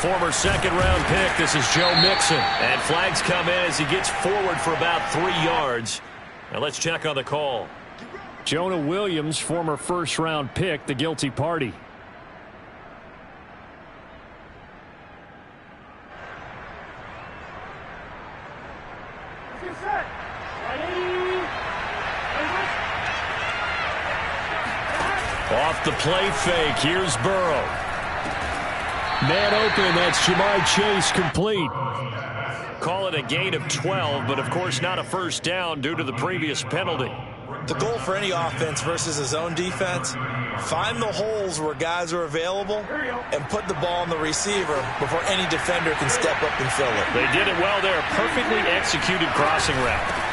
former second-round pick. This is Joe Mixon. And flags come in as he gets forward for about 3 yards. Now let's check on the call. Jonah Williams, former first-round pick, the guilty party. Off the play fake, here's Burrow. Man open, that's Ja'Marr Chase, complete. Call it a gain of 12, but of course not a first down due to the previous penalty. The goal for any offense versus a zone defense, find the holes where guys are available and put the ball on the receiver before any defender can step up and fill it. They did it well there, perfectly executed crossing route.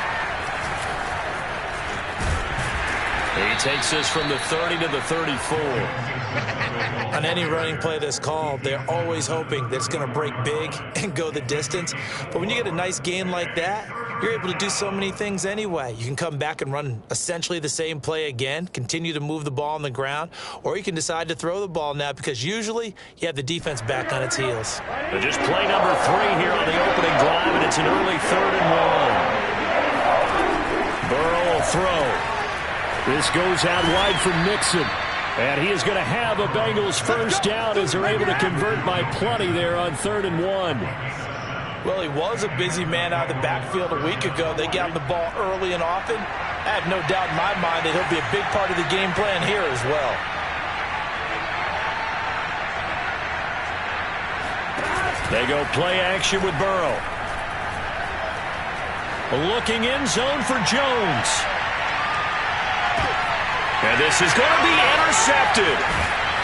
He takes us from the 30 to the 34. On any running play that's called, they're always hoping that it's going to break big and go the distance. But when you get a nice gain like that, you're able to do so many things anyway. You can come back and run essentially the same play again, continue to move the ball on the ground, or you can decide to throw the ball now because usually you have the defense back on its heels. But just play number 3 here on the opening drive, and it's an early 3rd and 1. Burrow will throw. This goes out wide for Mixon. And he is going to have a Bengals first down as they're able to convert by plenty there on 3rd and 1. Well, he was a busy man out of the backfield a week ago. They got him the ball early and often. I have no doubt in my mind that he'll be a big part of the game plan here as well. They go play action with Burrow. Looking in zone for Jones. And this is going to be intercepted.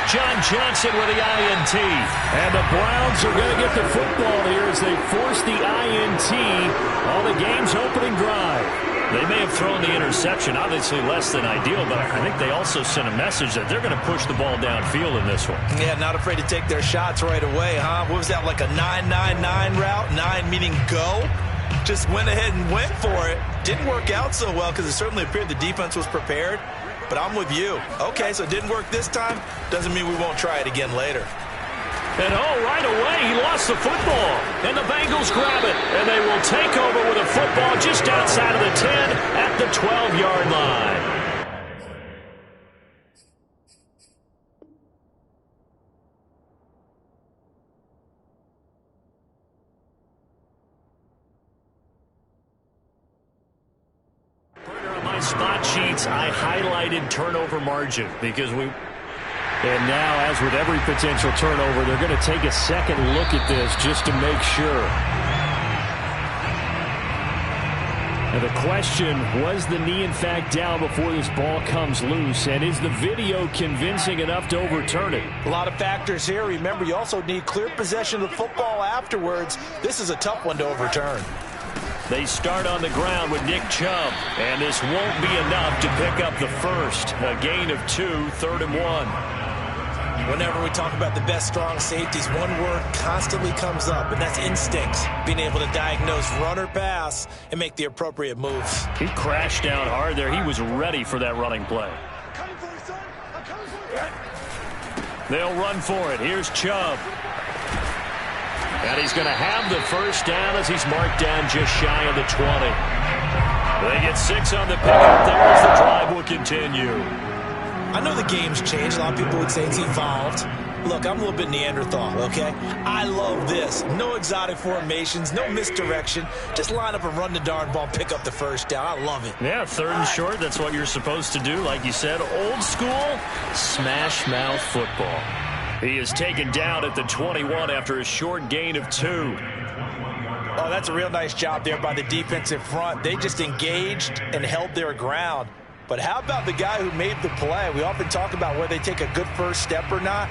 John Johnson with the INT. And the Browns are going to get the football here as they force the INT on the game's opening drive. They may have thrown the interception, obviously less than ideal, but I think they also sent a message that they're going to push the ball downfield in this one. Yeah, not afraid to take their shots right away, huh? What was that, like a 9-9-9 route? 9 meaning go? Just went ahead and went for it. Didn't work out so well because it certainly appeared the defense was prepared. But I'm with you. Okay, so it didn't work this time. Doesn't mean we won't try it again later. And right away, he lost the football. And the Bengals grab it. And they will take over with a football just outside of the 10 at the 12-yard line. Spot sheets, I highlighted turnover margin because we... And now, as with every potential turnover, they're going to take a second look at this just to make sure. And the question, was the knee in fact down before this ball comes loose? And is the video convincing enough to overturn it? A lot of factors here. Remember, you also need clear possession of the football afterwards. This is a tough one to overturn. They start on the ground with Nick Chubb, and this won't be enough to pick up the first. A gain of 2, 3rd and 1. Whenever we talk about the best strong safeties, one word constantly comes up, and that's instincts. Being able to diagnose run or pass and make the appropriate moves. He crashed down hard there. He was ready for that running play. They'll run for it. Here's Chubb. And he's going to have the first down as he's marked down just shy of the 20. They get 6 on the pickup there as the drive will continue. I know the game's changed. A lot of people would say it's evolved. Look, I'm a little bit Neanderthal, okay? I love this. No exotic formations, no misdirection. Just line up and run the darn ball, pick up the first down. I love it. Yeah, 3rd and short, that's what you're supposed to do. Like you said, old school, smash mouth football. He is taken down at the 21 after a short gain of 2. Oh, that's a real nice job there by the defensive front. They just engaged and held their ground. But how about the guy who made the play? We often talk about whether they take a good first step or not.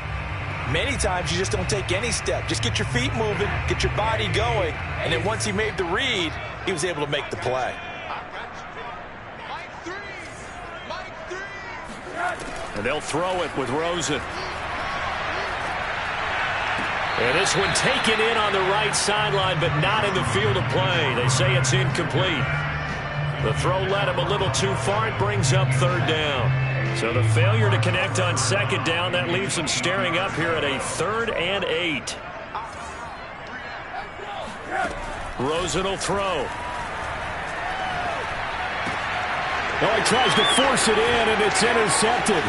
Many times you just don't take any step. Just get your feet moving, get your body going, and then once he made the read, he was able to make the play. And they'll throw it with Rosen. And this one taken in on the right sideline, but not in the field of play. They say it's incomplete. The throw led him a little too far. It brings up 3rd down. So the failure to connect on 2nd down, that leaves them staring up here at a 3rd and 8. Rosen will throw. Oh, he tries to force it in, and it's intercepted.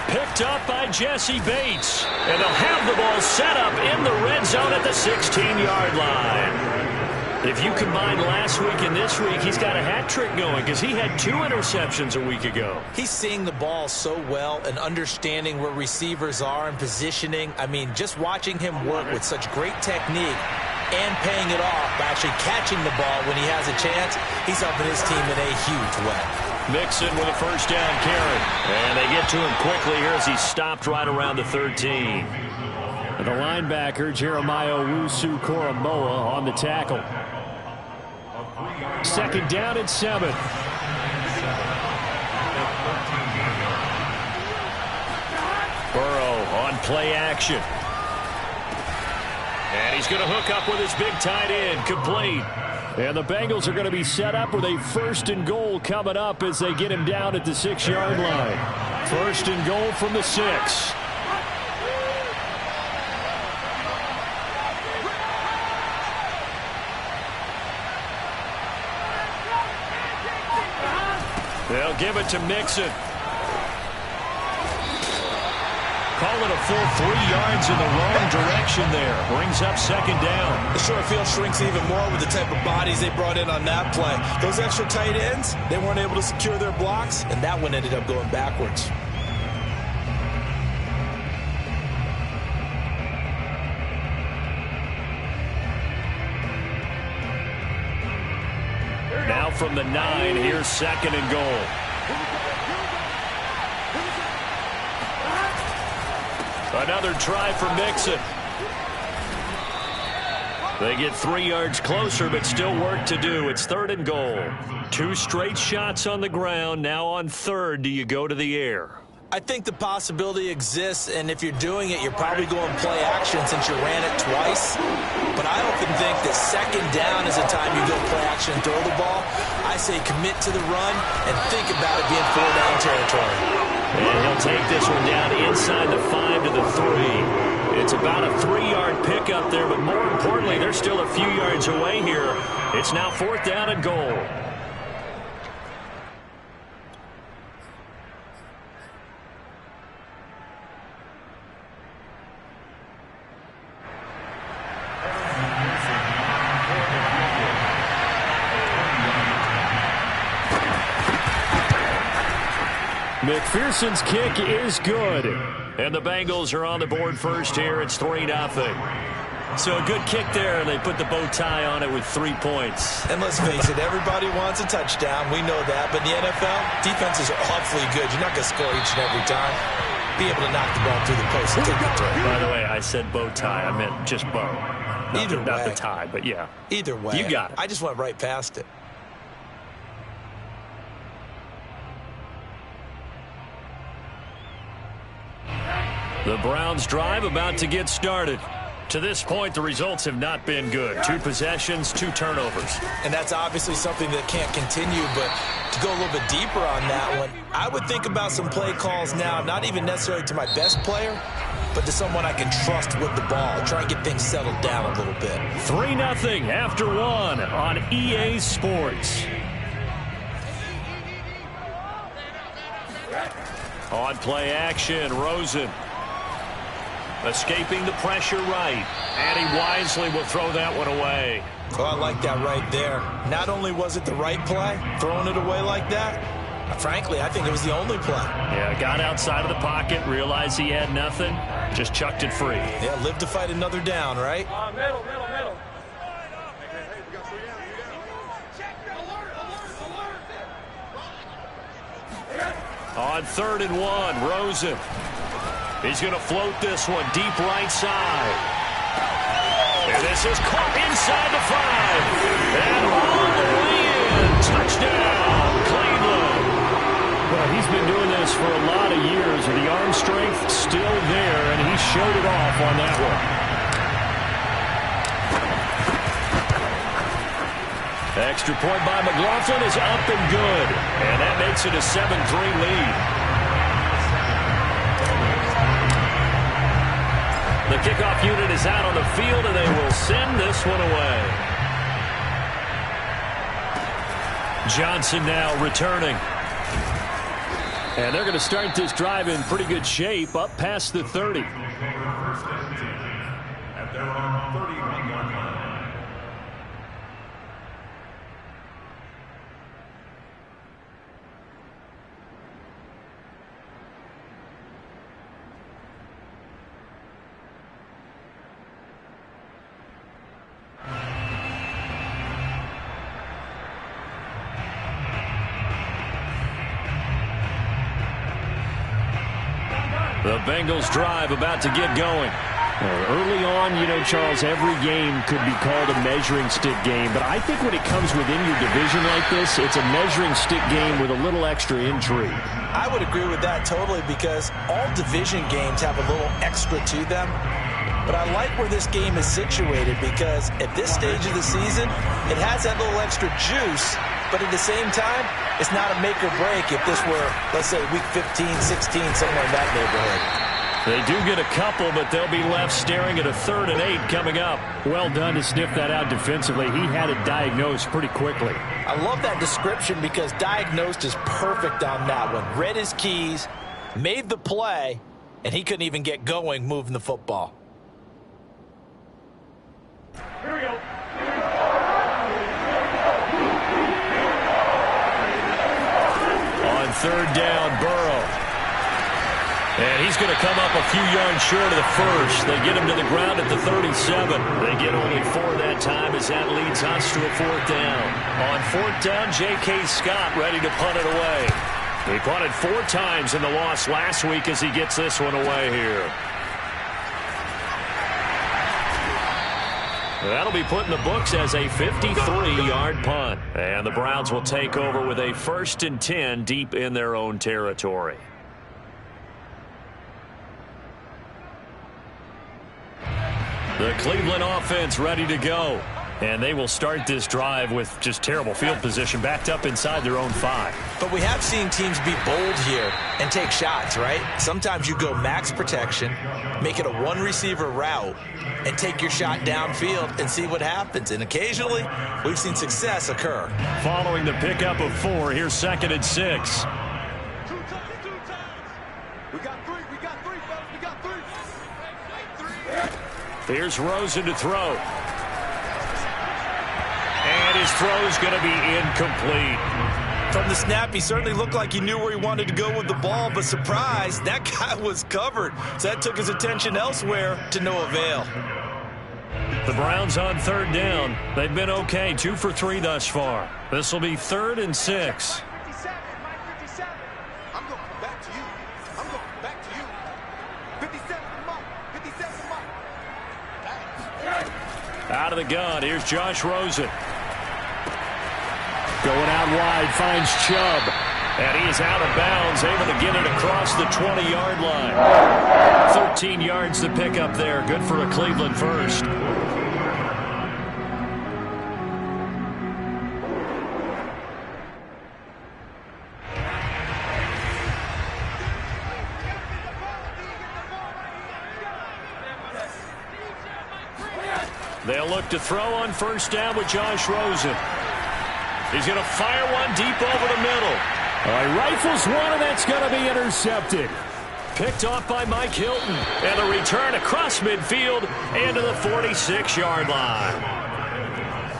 Picked up by Jesse Bates. And they'll have the ball set up in the red zone at the 16-yard line. If you combine last week and this week, he's got a hat trick going because he had 2 interceptions a week ago. He's seeing the ball so well and understanding where receivers are and positioning. I mean, just watching him work with such great technique and paying it off by actually catching the ball when he has a chance, he's helping his team in a huge way. Mixon with a first down carry. And they get to him quickly here as he stopped right around the 13. And the linebacker, Jeremiah Owusu-Koramoah, on the tackle. Second down and 7. Burrow on play action. And he's going to hook up with his big tight end, complete. And the Bengals are going to be set up with a 1st and goal coming up as they get him down at the 6-yard line. 1st and goal from the 6. They'll give it to Mixon. Call it a full 3 yards in the wrong direction there. Brings up 2nd down. The short field shrinks even more with the type of bodies they brought in on that play. Those extra tight ends, they weren't able to secure their blocks, and that one ended up going backwards. Now from the 9, here's 2nd and goal. Another try for Mixon. They get 3 yards closer, but still work to do. It's 3rd and goal. 2 straight shots on the ground. Now on 3rd, do you go to the air? I think the possibility exists, and if you're doing it, you're probably going play action since you ran it twice. But I often think that 2nd down is the time you go play action and throw the ball. I say commit to the run and think about it being 4-down territory. And he'll take this one down inside the 5 to the 3. It's about a 3-yard pickup there, but more importantly, they're still a few yards away here. It's now 4th down and goal. McPherson's kick is good. And the Bengals are on the board first here. It's 3-0. So a good kick there, and they put the bow tie on it with 3 points. And let's face it, everybody wants a touchdown. We know that. But in the NFL, defenses are awfully good. You're not going to score each and every time. Be able to knock the ball through the post and take the throw. By the way, I said bow tie. I meant just bow. Either way. Not the tie, but yeah. Either way. You got it. I just went right past it. The Browns drive about to get started. To this point, the results have not been good. 2 possessions, 2 turnovers. And that's obviously something that can't continue, but to go a little bit deeper on that one, I would think about some play calls now, not even necessarily to my best player, but to someone I can trust with the ball. Try and get things settled down a little bit. 3-0 after 1 on EA Sports. On play action, Rosen. Escaping the pressure right. And he wisely will throw that one away. Oh, I like that right there. Not only was it the right play, throwing it away like that, frankly, I think it was the only play. Yeah, got outside of the pocket, realized he had nothing, just chucked it free. Yeah, live to fight another down, right? Middle. On 3rd and 1, Rosen. He's going to float this one deep right side. And this is caught inside the 5. And all the way in. Touchdown, Cleveland. Well, he's been doing this for a lot of years, and the arm strength still there, and he showed it off on that one. Extra point by McLaughlin is up and good. And that makes it a 7-3 lead. The kickoff unit is out on the field, and they will send this one away. Johnson now returning. And they're going to start this drive in pretty good shape, up past the 30. At their own 31-yard line. The Bengals drive about to get going. Early on, you know, Charles, every game could be called a measuring stick game. But I think when it comes within your division like this, it's a measuring stick game with a little extra intrigue. I would agree with that totally because all division games have a little extra to them. But I like where this game is situated because at this stage of the season, it has that little extra juice. But at the same time, it's not a make or break if this were, let's say, week 15, 16, somewhere in that neighborhood. They do get a couple, but they'll be left staring at a 3rd and 8 coming up. Well done to sniff that out defensively. He had it diagnosed pretty quickly. I love that description because diagnosed is perfect on that one. Read his keys, made the play, and he couldn't even get going moving the football. Here we go. On 3rd down, Burrow. And he's going to come up a few yards short of the first. They get him to the ground at the 37. They get only 4 that time as that leads us to a 4th down. On 4th down, J.K. Scott ready to punt it away. He punted 4 times in the loss last week as he gets this one away here. That'll be put in the books as a 53-yard punt. And the Browns will take over with a 1st and 10 deep in their own territory. The Cleveland offense ready to go. And they will start this drive with just terrible field position backed up inside their own 5. But we have seen teams be bold here and take shots, right? Sometimes you go max protection, make it a one-receiver route, and take your shot downfield and see what happens. And occasionally, we've seen success occur. Following the pickup of 4, here's 2nd and 6. We got 3, fellas. We got 3. Here's Rosen to throw. And his throw's going to be incomplete. From the snap, he certainly looked like he knew where he wanted to go with the ball, but surprise, that guy was covered. So that took his attention elsewhere to no avail. The Browns on 3rd down. They've been okay, 2 for 3 thus far. This will be 3rd and 6. 57, Mike, 57. I'm going back to you. I'm going back to you. 57 for Mike. 57 for Mike. Out of the gun, here's Josh Rosen. Going out wide, finds Chubb. And he is out of bounds, able to get it across the 20-yard line. 13 yards to pick up there. Good for a Cleveland first. They'll look to throw on 1st down with Josh Rosen. He's going to fire one deep over the middle. He rifles one, and that's going to be intercepted. Picked off by Mike Hilton. And a return across midfield and to the 46-yard line.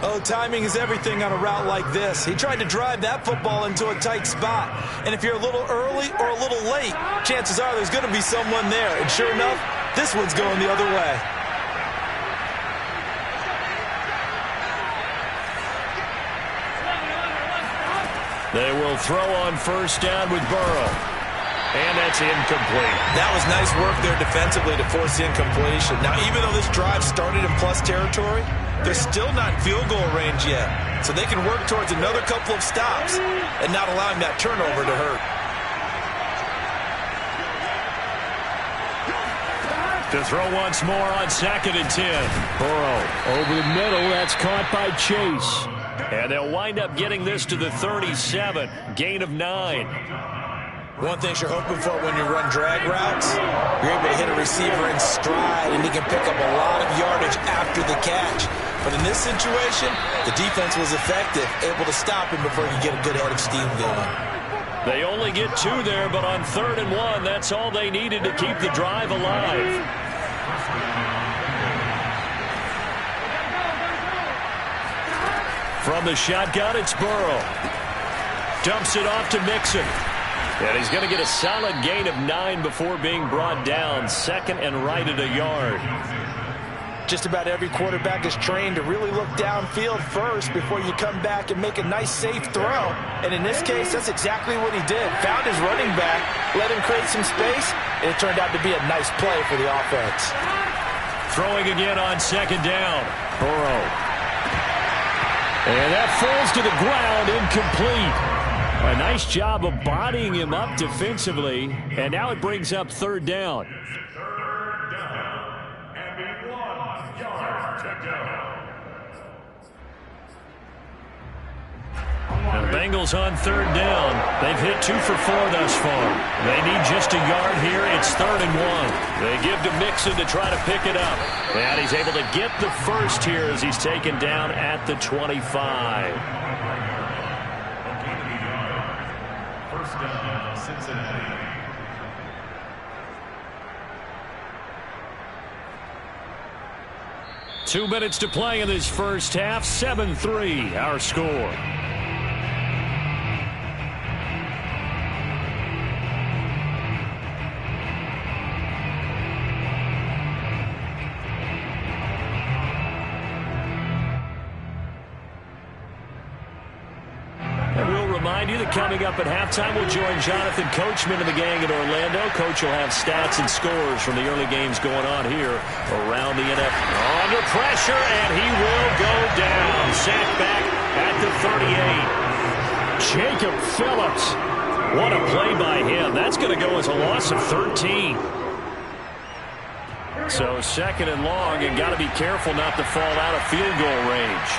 Oh, timing is everything on a route like this. He tried to drive that football into a tight spot. And if you're a little early or a little late, chances are there's going to be someone there. And sure enough, this one's going the other way. They will throw on 1st down with Burrow. And that's incomplete. That was nice work there defensively to force the incompletion. Now, even though this drive started in plus territory, they're still not in field goal range yet. So they can work towards another couple of stops and not allowing that turnover to hurt. To throw once more on 2nd and 10. Burrow over the middle. That's caught by Chase. And they'll wind up getting this to the 37. Gain of 9. One thing you're hoping for when you run drag routes, you're able to hit a receiver in stride, and he can pick up a lot of yardage after the catch. But in this situation, the defense was effective, able to stop him before he could get a good head of steam going. They only get 2 there, but on 3rd and 1, that's all they needed to keep the drive alive. From the shotgun, it's Burrow. Dumps it off to Mixon. And he's going to get a solid gain of 9 before being brought down. 2nd and right at a yard. Just about every quarterback is trained to really look downfield first before you come back and make a nice, safe throw. And in this case, that's exactly what he did. Found his running back, let him create some space, and it turned out to be a nice play for the offense. Throwing again on 2nd down. Burrow. And that falls to the ground, incomplete. A nice job of bodying him up defensively, and now it brings up 3rd down. And Bengals on 3rd down. They've hit 2 for 4 thus far. They need just a yard here. It's 3rd and 1. They give to Mixon to try to pick it up. And he's able to get the first here as he's taken down at the 25. First down, Cincinnati. Two minutes to play in this first half. 7-3 our score. You that coming up at halftime, we'll join Jonathan Coachman and the gang in Orlando. Coach will have stats and scores from the early games going on here around the NFL. Under pressure, and he will go down. Sacked back at the 38. Jacob Phillips. What a play by him. That's going to go as a loss of 13. So 2nd and long, and got to be careful not to fall out of field goal range.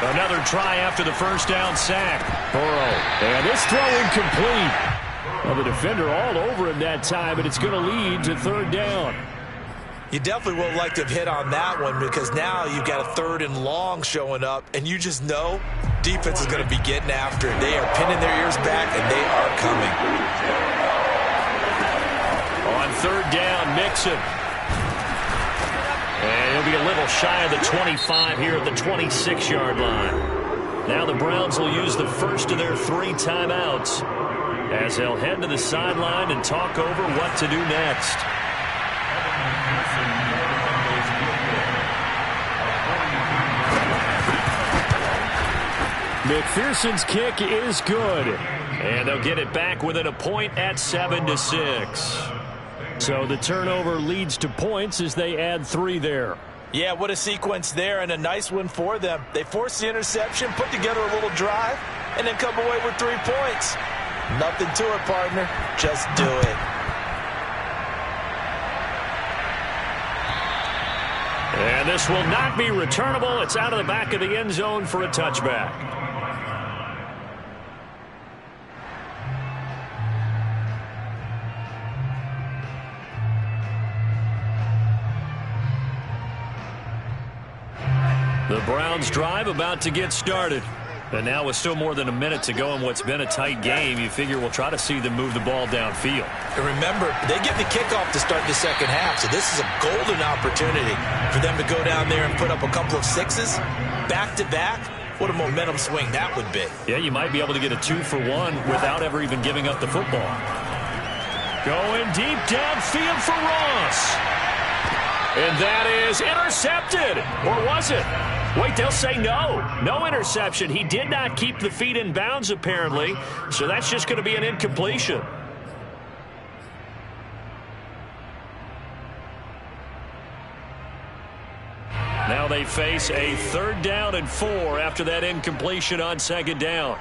Another try after the first down sack. Burrow. And this throw incomplete. Well, the defender all over him that time, and it's going to lead to 3rd down. You definitely would like to have hit on that one because now you've got a 3rd and long showing up, and you just know defense is going to be getting after it. They are pinning their ears back, and they are coming. On 3rd down, Mixon. And he'll be a little shy of the 25 here at the 26-yard line. Now the Browns will use the first of their 3 timeouts as they'll head to the sideline and talk over what to do next. McPherson's kick is good. And they'll get it back within a point at 7-6. So the turnover leads to points as they add 3 there. Yeah, what a sequence there, and a nice one for them. They forced the interception, put together a little drive, and then come away with 3 points. Nothing to it, partner. Just do it. And this will not be returnable. It's out of the back of the end zone for a touchback. The Browns drive about to get started. And now with still more than a minute to go in what's been a tight game, you figure we'll try to see them move the ball downfield. And remember, they get the kickoff to start the second half, so this is a golden opportunity for them to go down there and put up a couple of 6s back-to-back. What a momentum swing that would be. Yeah, you might be able to get a 2-for-1 without ever even giving up the football. Going deep downfield for Ross. And that is intercepted. Or was it? Wait, they'll say no. No interception. He did not keep the feet in bounds, apparently. So that's just going to be an incompletion. Now they face a 3rd down and 4 after that incompletion on 2nd down.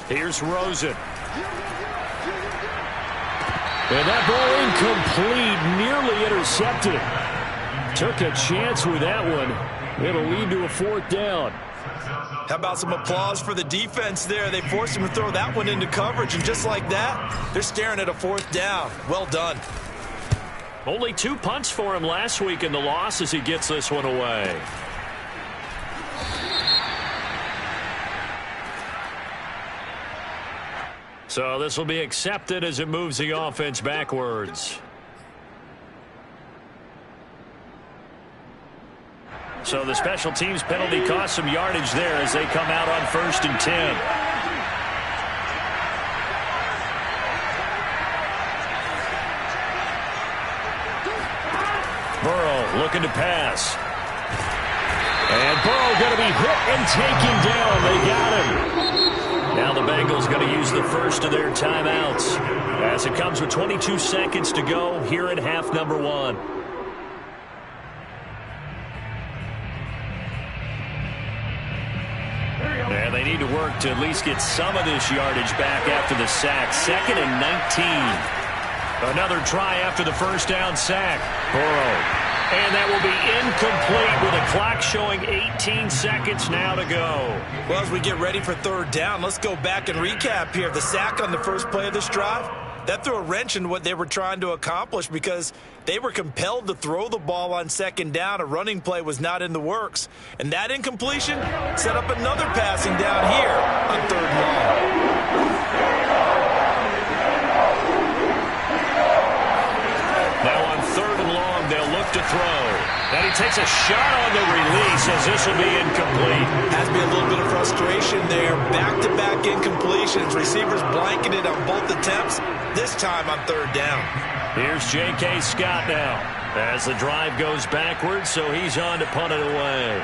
Here's Rosen. And that ball incomplete, nearly intercepted. Took a chance with that one. It'll lead to a 4th down. How about some applause for the defense there? They forced him to throw that one into coverage, and just like that, they're staring at a 4th down. Well done. Only 2 punts for him last week in the loss as he gets this one away. So this will be accepted as it moves the offense backwards. So the special teams penalty cost some yardage there as they come out on 1st and 10. Burrow looking to pass. And Burrow going to be hit and taken down. They got him. Now the Bengals going to use the first of their timeouts as it comes with 22 seconds to go here at half number 1. And they need to work to at least get some of this yardage back after the sack. 2nd and 19. Another try after the first down sack. Burrow. And that will be incomplete with a clock showing 18 seconds now to go. Well, as we get ready for 3rd down, let's go back and recap here. The sack on the first play of this drive, that threw a wrench in what they were trying to accomplish because they were compelled to throw the ball on 2nd down. A running play was not in the works. And that incompletion set up another passing down here on 3rd and long. Now on 3rd and long, they'll look to throw. And he takes a shot on the release as this will be incomplete. Has to be a little bit of frustration there. Back-to-back incompletions. Receivers blanketed on both attempts, this time on 3rd down. Here's J.K. Scott now as the drive goes backwards, so he's on to punt it away.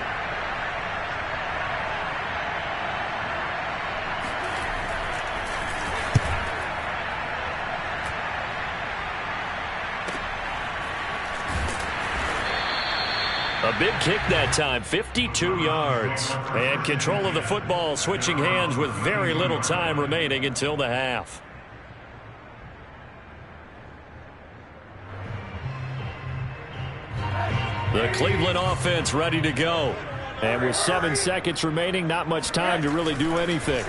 A big kick that time, 52 yards. And control of the football switching hands with very little time remaining until the half. The Cleveland offense ready to go. And with 7 seconds remaining, not much time to really do anything.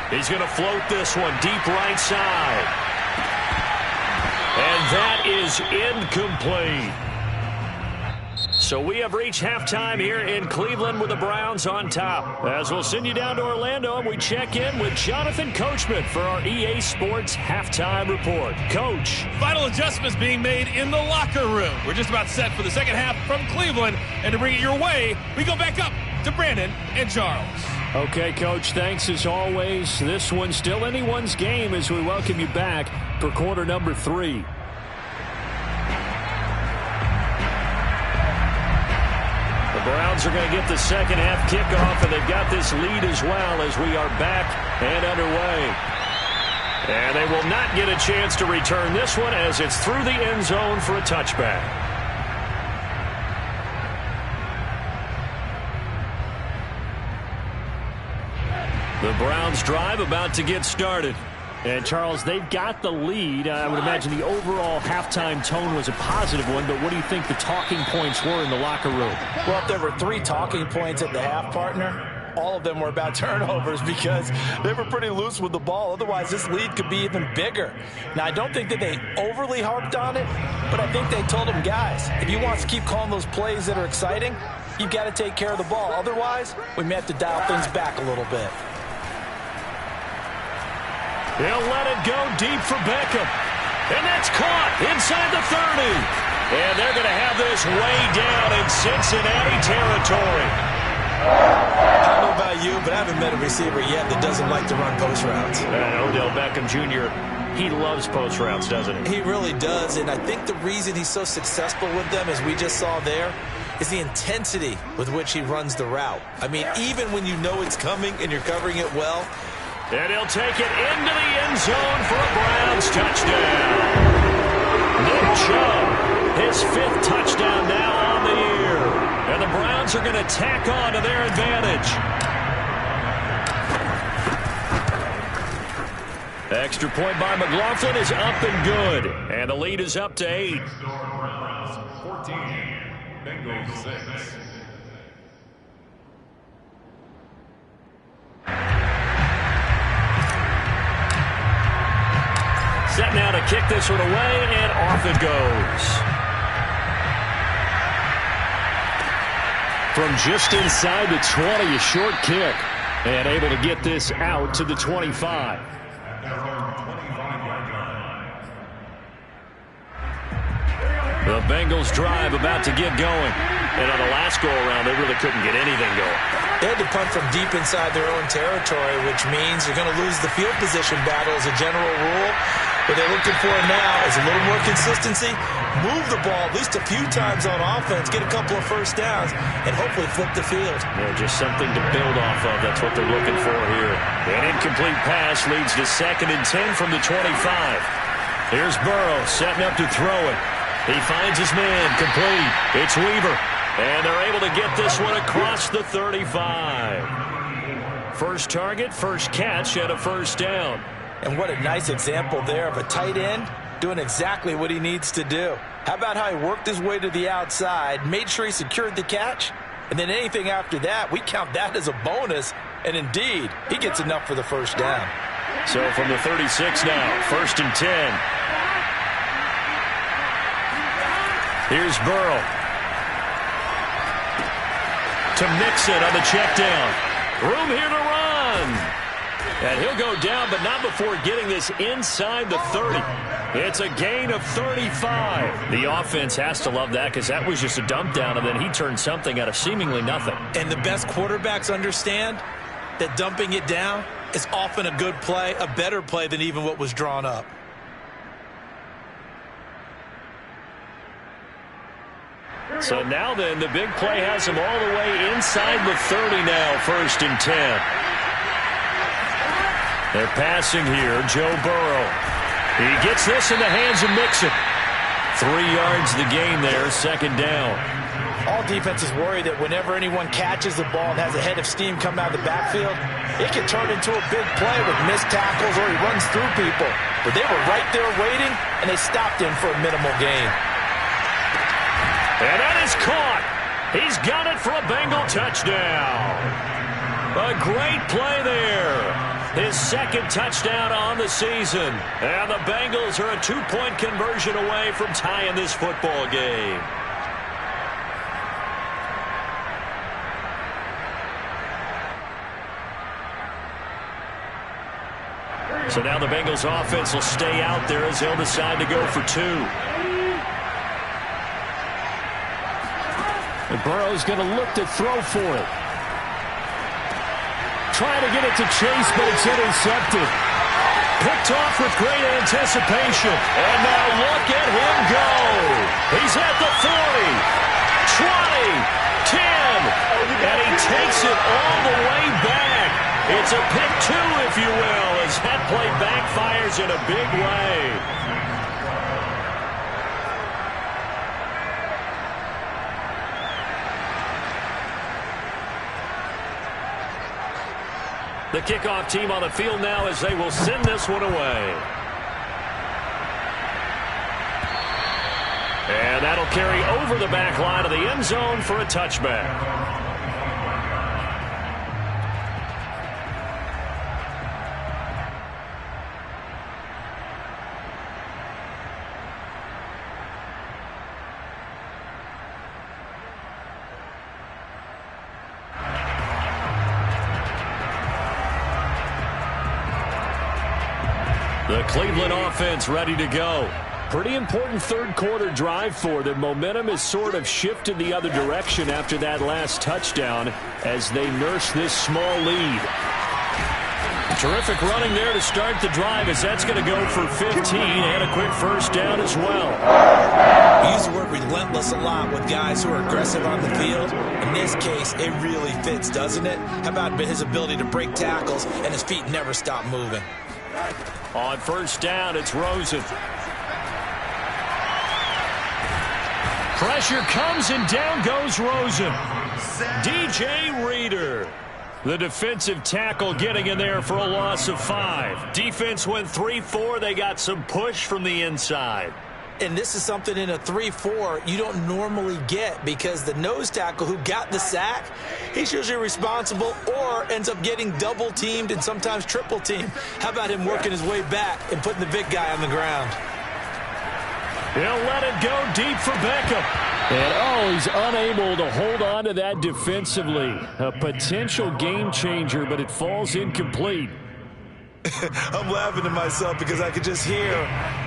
He's going to float this one deep right side. And that is incomplete. So we have reached halftime here in Cleveland with the Browns on top. As we'll send you down to Orlando, and we check in with Jonathan Coachman for our EA Sports Halftime Report. Coach. Final adjustments being made in the locker room. We're just about set for the second half from Cleveland. And to bring it your way, we go back up to Brandon and Charles. Okay, Coach, thanks as always. This one's still anyone's game as we welcome you back for quarter number 3. The Browns are going to get the second half kickoff, and they've got this lead as well as we are back and underway. And they will not get a chance to return this one as it's through the end zone for a touchback. The Browns drive about to get started. And, Charles, they've got the lead. I would imagine the overall halftime tone was a positive one, but what do you think the talking points were in the locker room? Well, if there were 3 talking points at the half, partner, all of them were about turnovers because they were pretty loose with the ball. Otherwise, this lead could be even bigger. Now, I don't think that they overly harped on it, but I think they told them, guys, if you want to keep calling those plays that are exciting, you've got to take care of the ball. Otherwise, we may have to dial things back a little bit. They'll let it go deep for Beckham. And that's caught inside the 30. And they're going to have this way down in Cincinnati territory. I don't know about you, but I haven't met a receiver yet that doesn't like to run post routes. Odell Beckham Jr., he loves post routes, doesn't he? He really does, and I think the reason he's so successful with them, as we just saw there, is the intensity with which he runs the route. I mean, even when you know it's coming and you're covering it well. And he'll take it into the end zone for a Browns touchdown. Nick Chubb, his 5th touchdown now on the year. And the Browns are going to tack on to their advantage. Extra point by McLaughlin is up and good. And the lead is up to 8. Browns 14, Bengals 6. Set now to kick this one away, and off it goes. From just inside the 20, a short kick. And able to get this out to the 25. The Bengals drive about to get going. And on the last go-around, they really couldn't get anything going. They had to punt from deep inside their own territory, which means you're going to lose the field position battle as a general rule. What they're looking for now is a little more consistency, move the ball at least a few times on offense, get a couple of first downs, and hopefully flip the field. Yeah, just something to build off of. That's what they're looking for here. An incomplete pass leads to 2nd and 10 from the 25. Here's Burrow setting up to throw it. He finds his man, complete. It's Weaver. And they're able to get this one across the 35. First target, first catch, and a first down. And what a nice example there of a tight end doing exactly what he needs to do. How about how he worked his way to the outside, made sure he secured the catch, and then anything after that, we count that as a bonus. And indeed, he gets enough for the first down. So from the 36 now, 1st and 10. Here's Burrow. To Mixon on the check down. Room here to run. And he'll go down, but not before getting this inside the 30. It's a gain of 35. The offense has to love that because that was just a dump down, and then he turned something out of seemingly nothing. And the best quarterbacks understand that dumping it down is often a good play, a better play than even what was drawn up. So now then, the big play has him all the way inside the 30 now, 1st and 10. They're passing here, Joe Burrow. He gets this in the hands of Mixon. 3 yards the gain there, 2nd down. All defenses worry that whenever anyone catches the ball and has a head of steam come out of the backfield, it can turn into a big play with missed tackles or he runs through people. But they were right there waiting, and they stopped him for a minimal gain. And that is caught. He's got it for a Bengal touchdown. A great play there. His 2nd touchdown on the season. And the Bengals are a 2-point conversion away from tying this football game. So now the Bengals offense will stay out there as they'll decide to go for 2. And Burrow's going to look to throw for it. Trying to get it to Chase, but it's intercepted. Picked off with great anticipation. And now look at him go. He's at the 40, 20, 10, and he takes it all the way back. It's a pick 2, if you will, as that play backfires in a big way. The kickoff team on the field now as they will send this one away. And that'll carry over the back line of the end zone for a touchback. The Cleveland offense ready to go. Pretty important 3rd quarter drive for them. Momentum has sort of shifted the other direction after that last touchdown as they nurse this small lead. Terrific running there to start the drive as that's going to go for 15 and a quick first down as well. We use the word relentless a lot with guys who are aggressive on the field. In this case, it really fits, doesn't it? How about his ability to break tackles and his feet never stop moving? On first down, it's Rosen. Pressure comes and down goes Rosen. DJ Reader, the defensive tackle, getting in there for a loss of 5. Defense went 3-4. They got some push from the inside. And this is something in a 3-4 you don't normally get because the nose tackle who got the sack, he's usually responsible or ends up getting double-teamed and sometimes triple-teamed. How about him working his way back and putting the big guy on the ground? He'll let it go deep for Beckham. And, he's unable to hold on to that defensively. A potential game changer, but it falls incomplete. I'm laughing to myself because I could just hear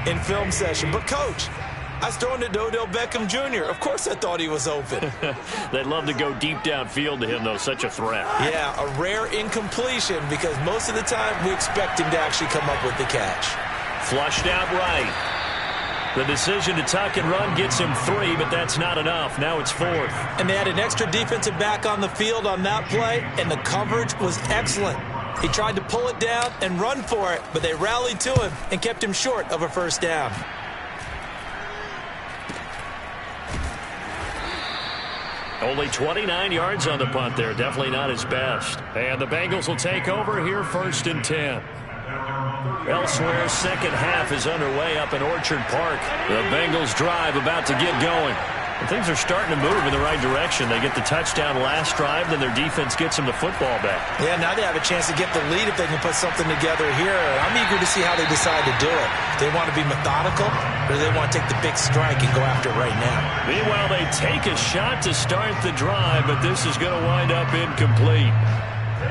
in film session. But, Coach, I was throwing it to Odell Beckham Jr. Of course I thought he was open. They'd love to go deep downfield to him, though. Such a threat. Yeah, a rare incompletion because most of the time we expect him to actually come up with the catch. Flushed out right. The decision to tuck and run gets him 3, but that's not enough. Now it's 4th. And they had an extra defensive back on the field on that play, and the coverage was excellent. He tried to pull it down and run for it, but they rallied to him and kept him short of a first down. Only 29 yards on the punt there. Definitely not his best. And the Bengals will take over here 1st and 10. Elsewhere, second half is underway up in Orchard Park. The Bengals drive about to get going. And things are starting to move in the right direction. They get the touchdown last drive, then their defense gets them the football back. Yeah, now they have a chance to get the lead if they can put something together here. I'm eager to see how they decide to do it. Do they want to be methodical, or do they want to take the big strike and go after it right now? Meanwhile, they take a shot to start the drive, but this is going to wind up incomplete.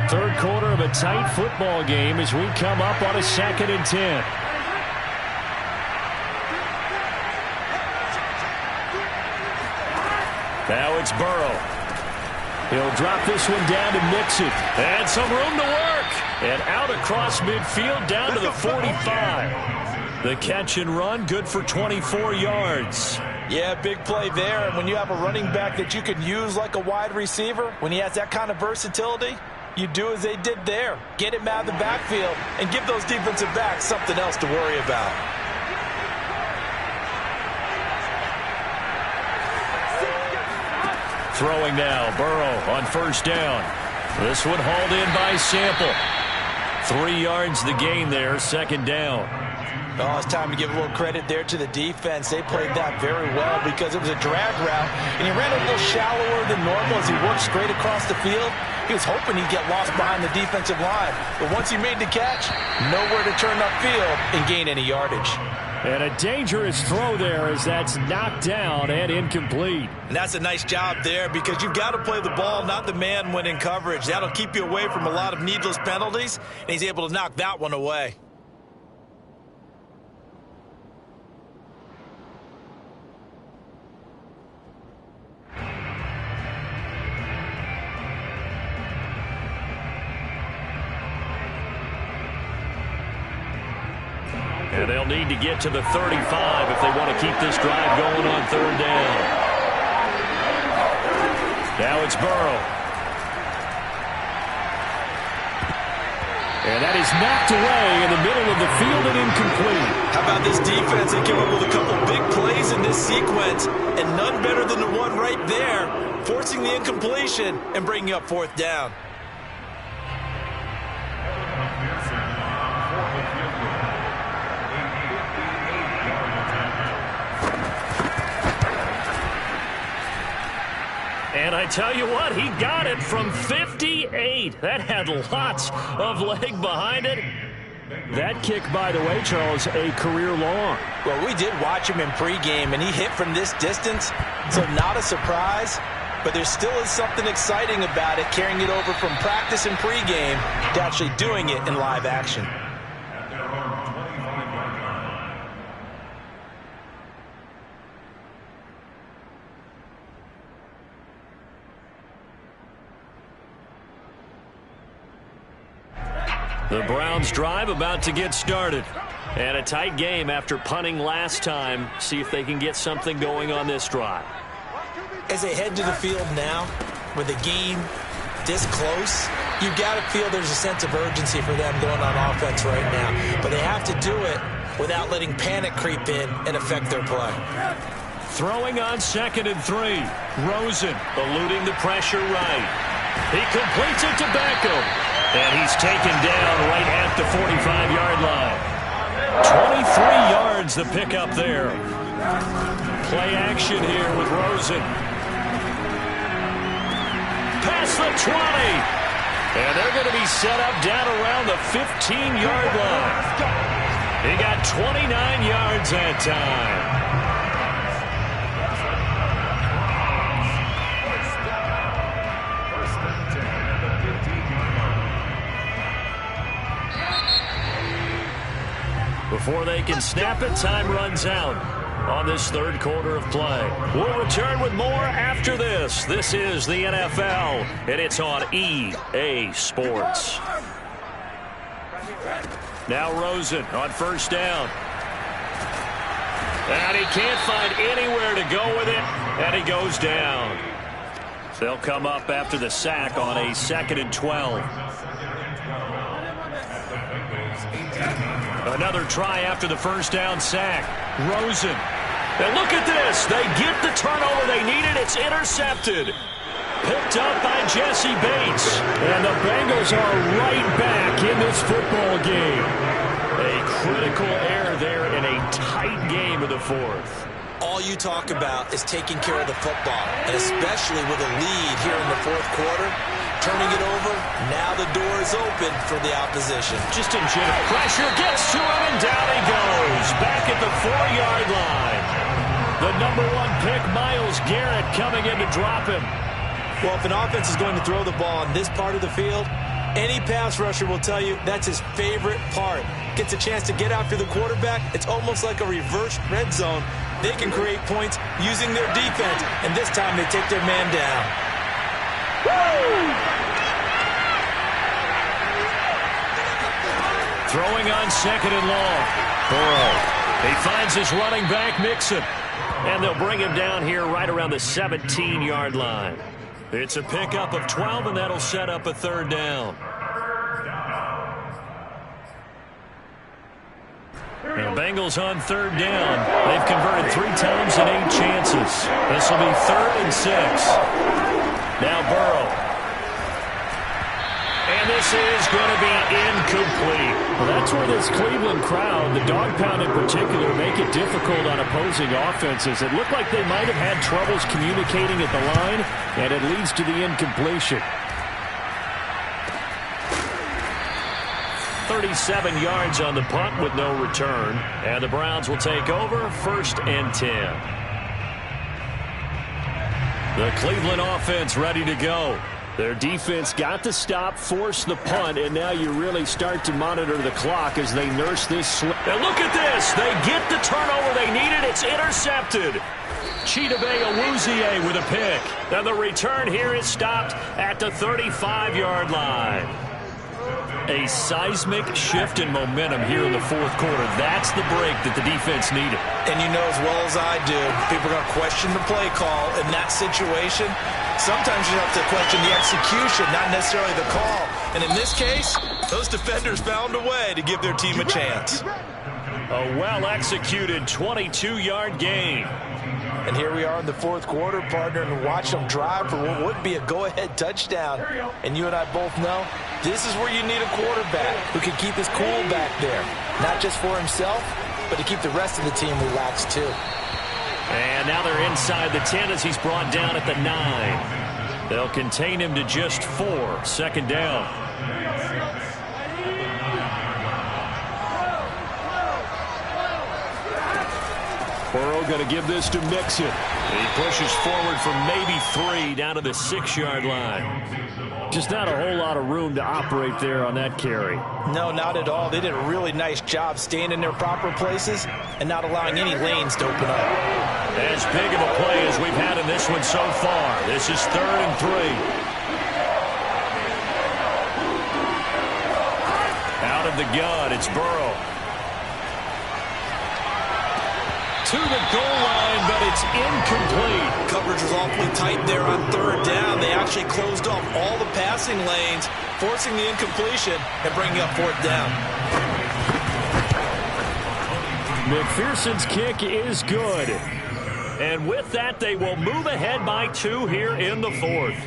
Third quarter of a tight football game as we come up on a 2nd and 10. Now it's Burrow. He'll drop this one down to Mixon. And some room to work. And out across midfield down to the 45. The catch and run good for 24 yards. Yeah, big play there. And when you have a running back that you can use like a wide receiver, when he has that kind of versatility, you do as they did there. Get him out of the backfield and give those defensive backs something else to worry about. Throwing now, Burrow on first down. This one hauled in by Sample. 3 yards the gain there, 2nd down. Oh, it's time to give a little credit there to the defense. They played that very well because it was a drag route, and he ran a little shallower than normal as he worked straight across the field. He was hoping he'd get lost behind the defensive line, but once he made the catch, nowhere to turn upfield and gain any yardage. And a dangerous throw there as that's knocked down and incomplete. And that's a nice job there because you've got to play the ball, not the man when in coverage. That'll keep you away from a lot of needless penalties, and he's able to knock that one away. And they'll need to get to the 35 if they want to keep this drive going on 3rd down. Now it's Burrow. And that is knocked away in the middle of the field and incomplete. How about this defense? They came up with a couple big plays in this sequence, and none better than the one right there, forcing the incompletion and bringing up 4th down. And I tell you what, he got it from 58. That had lots of leg behind it. That kick, by the way, Charles, a career long. Well, we did watch him in pregame, and he hit from this distance, so not a surprise. But there still is something exciting about it, carrying it over from practice and pregame to actually doing it in live action. The Browns drive about to get started. And a tight game after punting last time. See if they can get something going on this drive. As they head to the field now, with the game this close, you've got to feel there's a sense of urgency for them going on offense right now. But they have to do it without letting panic creep in and affect their play. Throwing on 2nd and 3. Rosen eluding the pressure right. He completes it to Beckham. And he's taken down right at the 45-yard line. 23 yards the pickup there. Play action here with Rosen. Past the 20. And they're going to be set up down around the 15-yard line. He got 29 yards that time. Before they can snap it, time runs out on this third quarter of play. We'll return with more after this. This is the NFL, and it's on EA Sports. Now Rosen on first down. And he can't find anywhere to go with it, and he goes down. They'll come up after the sack on a 2nd and 12. Another try after the first down sack. Rosen. And look at this. They get the turnover they needed. It's intercepted. Picked up by Jesse Bates. And the Bengals are right back in this football game. A critical error there in a tight game of the fourth. All you talk about is taking care of the football, and especially with a lead here in the fourth quarter. Turning it over, now the door is open for the opposition. Just in general, pressure gets to him, and down he goes. Back at the 4-yard line. The number 1 pick, Myles Garrett, coming in to drop him. Well, if an offense is going to throw the ball on this part of the field, any pass rusher will tell you that's his favorite part. Gets a chance to get after the quarterback. It's almost like a reverse red zone. They can create points using their defense, and this time they take their man down. Throwing on 2nd and long. Burrow. He finds his running back, Mixon. And they'll bring him down here right around the 17-yard line. It's a pickup of 12, and that'll set up a 3rd down. The Bengals on 3rd down. They've converted 3 times in 8 chances. This will be 3rd and 6. Now Burrow. And this is going to be incomplete. Well, that's where this Cleveland crowd, the dog pound in particular, make it difficult on opposing offenses. It looked like they might have had troubles communicating at the line, and it leads to the incompletion. 37 yards on the punt with no return. And the Browns will take over 1st and 10. The Cleveland offense ready to go. Their defense got the stop, forced the punt, and now you really start to monitor the clock as they nurse this. And look at this. They get the turnover they needed. It's intercepted. Chidobe Awuzie with a pick. And the return here is stopped at the 35-yard line. A seismic shift in momentum here in the fourth quarter. That's the break that the defense needed. And you know as well as I do, people are going to question the play call in that situation. Sometimes you have to question the execution, not necessarily the call. And in this case, those defenders found a way to give their team a chance. A well-executed 22-yard gain. And here we are in the fourth quarter, partner, and watch them drive for what would be a go-ahead touchdown. And you and I both know this is where you need a quarterback who can keep his cool back there. Not just for himself, but to keep the rest of the team relaxed too. And now they're inside the 10 as he's brought down at the 9. They'll contain him to just 4. 2nd down. Burrow going to give this to Mixon. He pushes forward for maybe 3 down to the 6-yard line. Just not a whole lot of room to operate there on that carry. No, not at all. They did a really nice job staying in their proper places and not allowing any lanes to open up. As big of a play as we've had in this one so far. This is 3rd and 3. Out of the gun, it's Burrow. To the goal line, but it's incomplete. Coverage was awfully tight there on 3rd down. They actually closed off all the passing lanes, forcing the incompletion and bringing up 4th down. McPherson's kick is good. And with that, they will move ahead by 2 here in the 4th.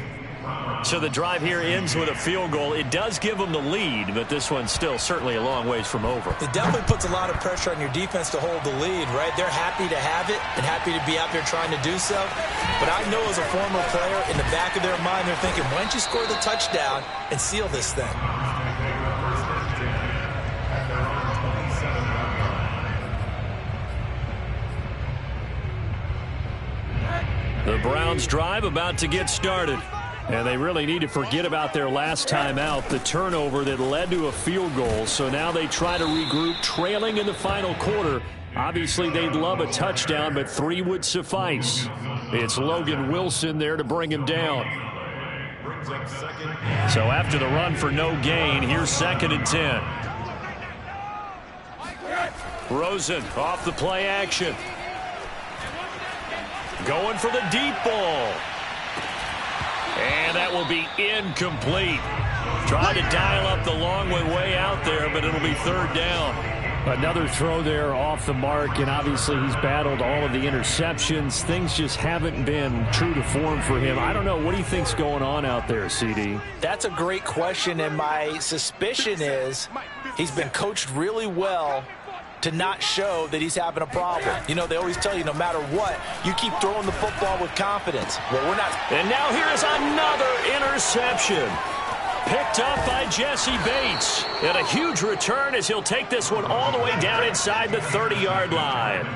So the drive here ends with a field goal. It does give them the lead, but this one's still certainly a long ways from over. It definitely puts a lot of pressure on your defense to hold the lead, right? They're happy to have it and happy to be out there trying to do so. But I know as a former player, in the back of their mind, they're thinking, why don't you score the touchdown and seal this thing? The Browns drive about to get started. And they really need to forget about their last time out, the turnover that led to a field goal. So now they try to regroup, trailing in the final quarter. Obviously, they'd love a touchdown, but 3 would suffice. It's Logan Wilson there to bring him down. So after the run for no gain, here's 2nd and 10. Rosen off the play action. Going for the deep ball. And that will be incomplete. Trying to dial up the long way out there, but it'll be 3rd down. Another throw there off the mark, and obviously he's battled all of the interceptions. Things just haven't been true to form for him. I don't know. What do you think's going on out there, CD? That's a great question, and my suspicion is he's been coached really well to not show that he's having a problem. You know, they always tell you no matter what, you keep throwing the football with confidence. Well, we're not. And now here's another interception. Picked up by Jesse Bates. And a huge return as he'll take this one all the way down inside the 30-yard line.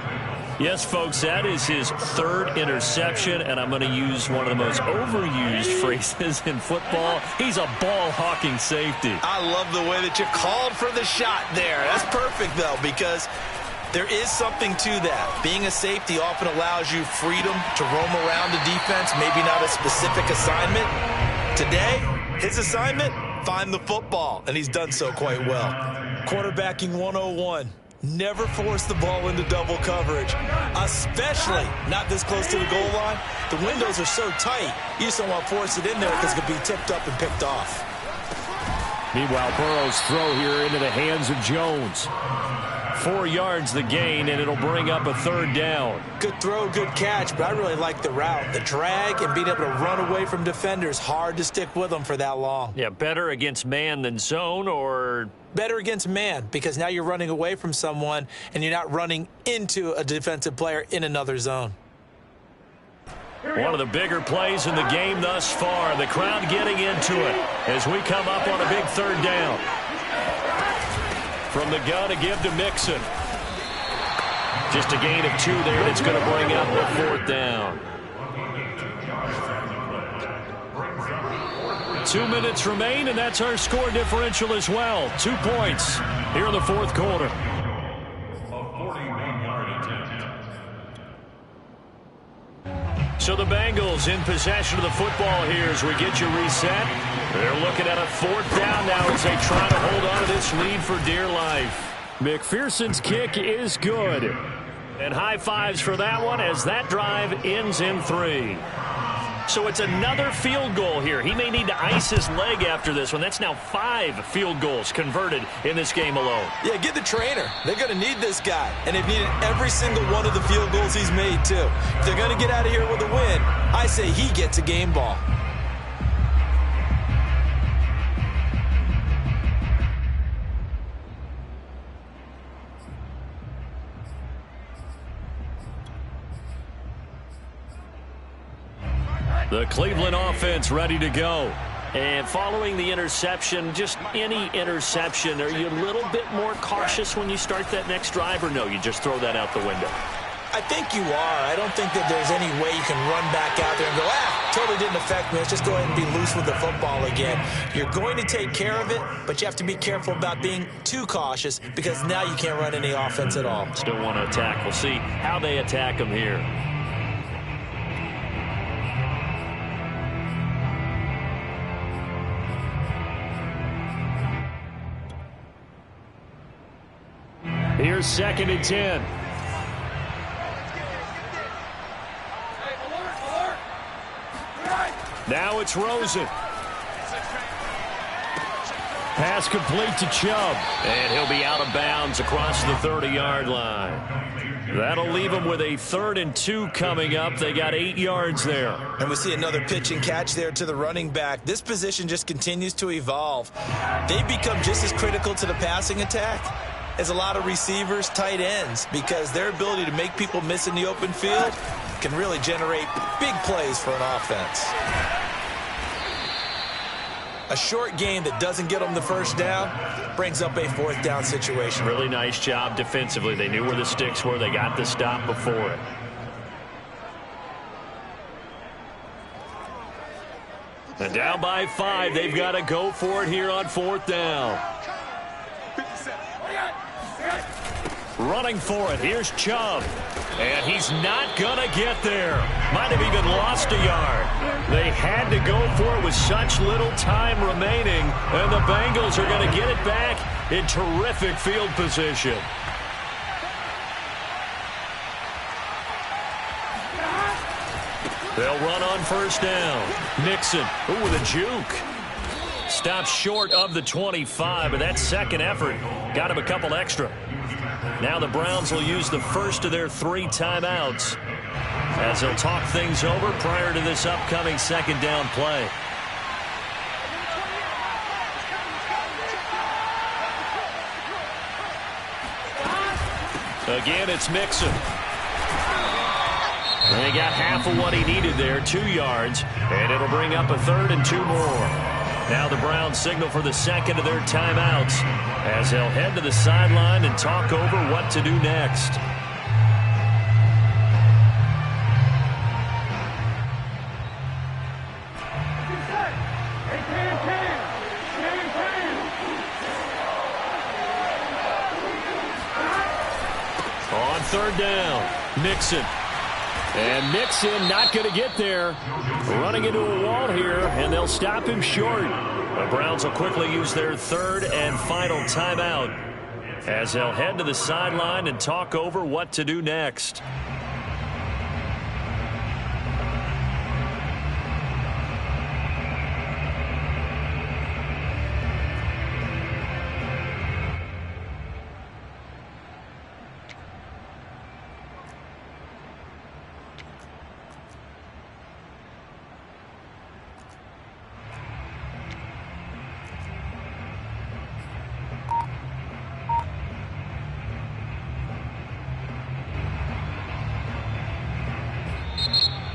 Yes, folks, that is his 3rd interception, and I'm going to use one of the most overused phrases in football. He's a ball-hawking safety. I love the way that you called for the shot there. That's perfect, though, because there is something to that. Being a safety often allows you freedom to roam around the defense, maybe not a specific assignment. Today, his assignment, find the football, and he's done so quite well. Quarterbacking 101. Never force the ball into double coverage, especially not this close to the goal line. The windows are so tight, you just don't want to force it in there because it could be tipped up and picked off. Meanwhile, Burrow's throw here into the hands of Jones. 4 yards the gain, and it'll bring up a 3rd down. Good throw, good catch, but I really like the route. The drag and being able to run away from defenders, hard to stick with them for that long. Yeah, better against man than zone, or better against man, because now you're running away from someone and you're not running into a defensive player in another zone. One of the bigger plays in the game thus far. The crowd getting into it as we come up on a big 3rd down. From the gun to give to Mixon. Just a gain of 2 there. That's going to bring up a 4th down. 2 minutes remain, and that's our score differential as well. 2 points here in the 4th quarter. So the Bengals in possession of the football here as we get you reset. They're looking at a 4th down now as they try to hold on to this lead for dear life. McPherson's kick is good. And high fives for that one as that drive ends in 3. So it's another field goal here. He may need to ice his leg after this one. That's now 5 field goals converted in this game alone. Yeah, get the trainer. They're going to need this guy. And they've needed every single one of the field goals he's made, too. If they're going to get out of here with a win, I say he gets a game ball. The Cleveland offense ready to go. And following the interception, just any interception, are you a little bit more cautious when you start that next drive, or no, you just throw that out the window? I think you are. I don't think that there's any way you can run back out there and go, totally didn't affect me. Let's just go ahead and be loose with the football again. You're going to take care of it, but you have to be careful about being too cautious because now you can't run any offense at all. Still want to attack. We'll see how they attack them here. Here's 2nd and 10. Now it's Rosen. Pass complete to Chubb. And he'll be out of bounds across the 30-yard line. That'll leave them with a 3rd and 2 coming up. They got 8 yards there. And we see another pitch and catch there to the running back. This position just continues to evolve. They become just as critical to the passing attack as a lot of receivers, tight ends, because their ability to make people miss in the open field can really generate big plays for an offense. A short game that doesn't get them the 1st down brings up a 4th down situation. Really nice job defensively. They knew where the sticks were. They got the stop before it. And down by 5. They've got to go for it here on 4th down. Running for it. Here's Chubb. And he's not going to get there. Might have even lost a yard. They had to go for it with such little time remaining. And the Bengals are going to get it back in terrific field position. They'll run on 1st down. Mixon, with a juke. Stops short of the 25, but that second effort got him a couple extra. Now the Browns will use the first of their 3 timeouts as they'll talk things over prior to this upcoming 2nd down play. Again, it's Mixon. And he got half of what he needed there, 2 yards, and it'll bring up a 3rd and 2 more. Now the Browns signal for the second of their timeouts as they'll head to the sideline and talk over what to do next. On 3rd down, Mixon. And Mixon not going to get there. Running into a wall here, and they'll stop him short. The Browns will quickly use their 3rd and final timeout as they'll head to the sideline and talk over what to do next.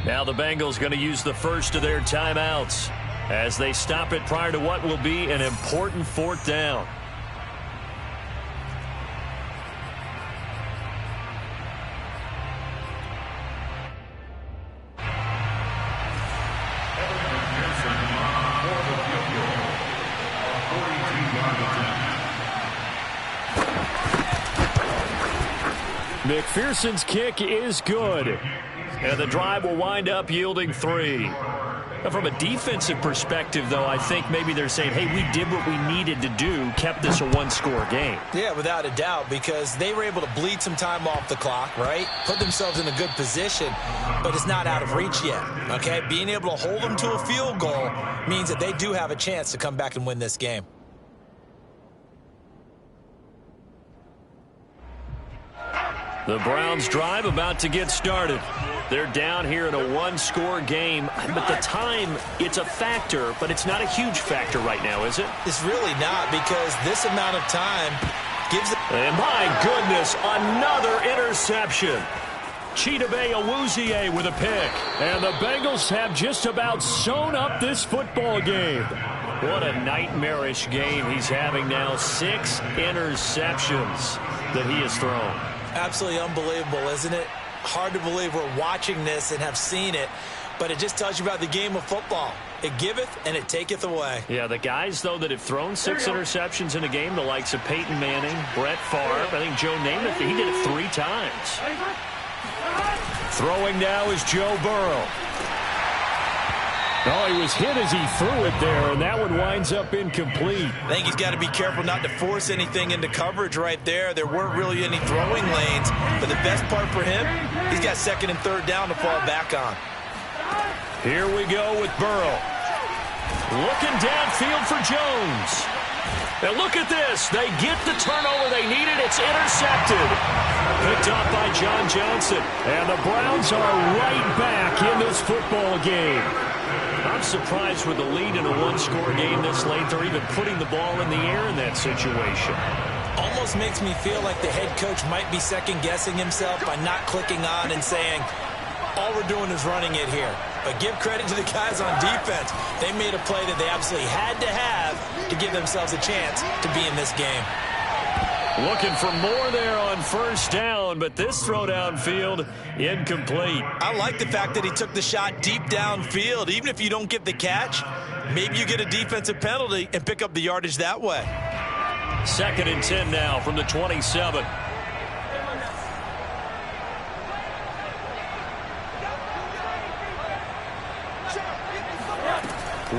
Now the Bengals going to use the first of their timeouts as they stop it prior to what will be an important 4th down. McPherson's kick is good. And the drive will wind up yielding 3. Now, from a defensive perspective, though, I think maybe they're saying, hey, we did what we needed to do, kept this a 1-score game. Yeah, without a doubt, because they were able to bleed some time off the clock, right? Put themselves in a good position, but it's not out of reach yet, okay? Being able to hold them to a field goal means that they do have a chance to come back and win this game. The Browns drive about to get started. They're down here in a 1-score game, but the time, it's a factor, but it's not a huge factor right now, is it? It's really not, because this amount of time gives it. And my goodness, another interception. Chidobe Awuzie with a pick. And the Bengals have just about sewn up this football game. What a nightmarish game he's having now. 6 interceptions that he has thrown. Absolutely unbelievable, isn't it? Hard to believe we're watching this and have seen it, but it just tells you about the game of football. It giveth and it taketh away. Yeah, the guys, though, that have thrown 6 interceptions in a game, the likes of Peyton Manning, Brett Favre, I think Joe Namath, he did it 3 times. Throwing now is Joe Burrow. Oh, he was hit as he threw it there, and that one winds up incomplete. I think he's got to be careful not to force anything into coverage right there. There weren't really any throwing lanes, but the best part for him, he's got 2nd and 3rd down to fall back on. Here we go with Burrow. Looking downfield for Jones. And look at this. They get the turnover they needed. It's intercepted. Picked up by John Johnson. And the Browns are right back in this football game. I'm surprised with the lead in a 1-score game this late. They're even putting the ball in the air in that situation. Almost makes me feel like the head coach might be second-guessing himself by not clicking on and saying, all we're doing is running it here. But give credit to the guys on defense. They made a play that they absolutely had to have to give themselves a chance to be in this game. Looking for more there on first down, but this throw downfield incomplete. I like the fact that he took the shot deep downfield. Even if you don't get the catch, maybe you get a defensive penalty and pick up the yardage that way. 2nd and 10 now from the 27.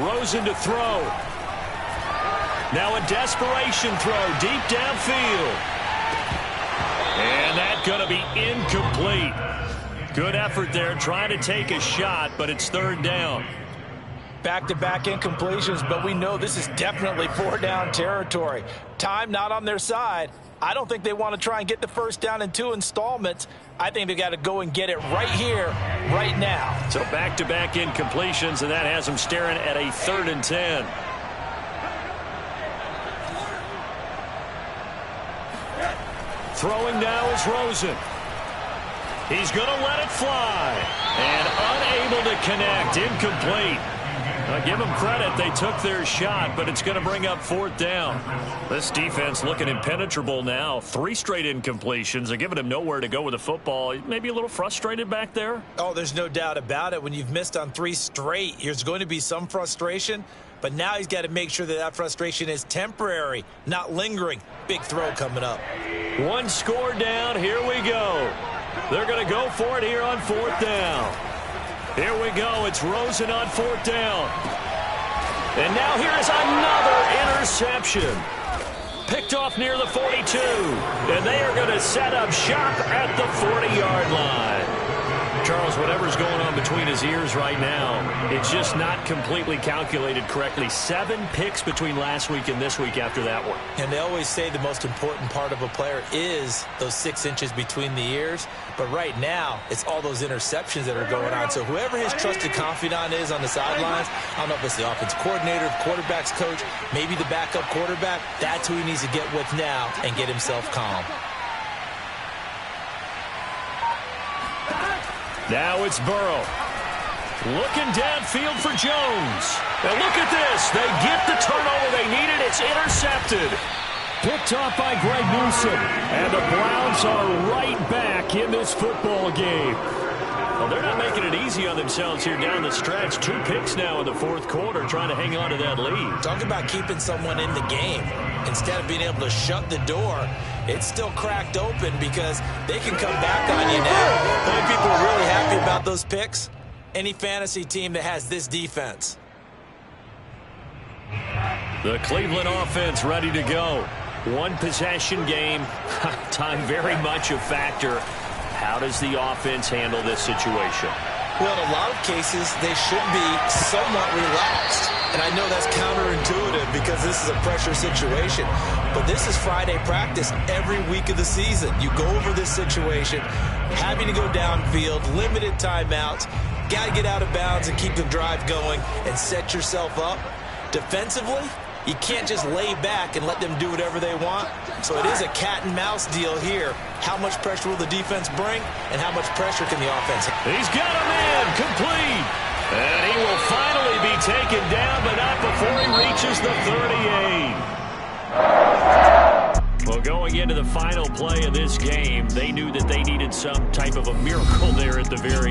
Rosen to throw. Now a desperation throw deep downfield. And that's going to be incomplete. Good effort there trying to take a shot, but it's 3rd down. Back-to-back incompletions, but we know this is definitely 4-down territory. Time not on their side. I don't think they want to try and get the first down in 2 installments. I think they got to go and get it right here, right now. So back-to-back incompletions, and that has them staring at a 3rd and 10. Throwing now is Rosen. He's going to let it fly. And unable to connect. Incomplete. I give them credit. They took their shot, but it's going to bring up 4th down. This defense looking impenetrable now. 3 straight incompletions. They're giving him nowhere to go with the football. Maybe a little frustrated back there? Oh, there's no doubt about it. When you've missed on 3 straight, there's going to be some frustration. But now he's got to make sure that that frustration is temporary, not lingering. Big throw coming up. 1 score down. Here we go. They're going to go for it here on 4th down. Here we go. It's Rosen on 4th down. And now here is another interception. Picked off near the 42. And they are going to set up shop at the 40-yard line. Charles, whatever's going on between his ears right now, it's just not completely calculated correctly. 7 picks between last week and this week after that one. And they always say the most important part of a player is those 6 inches between the ears. But right now, it's all those interceptions that are going on. So whoever his trusted confidant is on the sidelines, I don't know if it's the offense coordinator, the quarterback's coach, maybe the backup quarterback, that's who he needs to get with now and get himself calm. Now it's Burrow. Looking downfield for Jones. Now look at this. They get the turnover they needed. It's intercepted. Picked off by Greg Newsome. And the Browns are right back in this football game. Well, they're not making it easy on themselves here down the stretch. 2 picks now in the 4th quarter trying to hang on to that lead. Talk about keeping someone in the game. Instead of being able to shut the door, it's still cracked open because they can come back on you now. The only people are really happy about those picks, any fantasy team that has this defense. The Cleveland offense ready to go. 1 possession game. Time very much a factor. How does the offense handle this situation? Well, in a lot of cases, they should be somewhat relaxed. And I know that's counterintuitive because this is a pressure situation. But this is Friday practice every week of the season. You go over this situation, having to go downfield, limited timeouts, got to get out of bounds and keep the drive going and set yourself up. Defensively, you can't just lay back and let them do whatever they want. So it is a cat and mouse deal here. How much pressure will the defense bring and how much pressure can the offense? He's got a man complete. And he will finally be taken down, but not before he reaches the 38. Well, going into the final play of this game, they knew that they needed some type of a miracle there at the very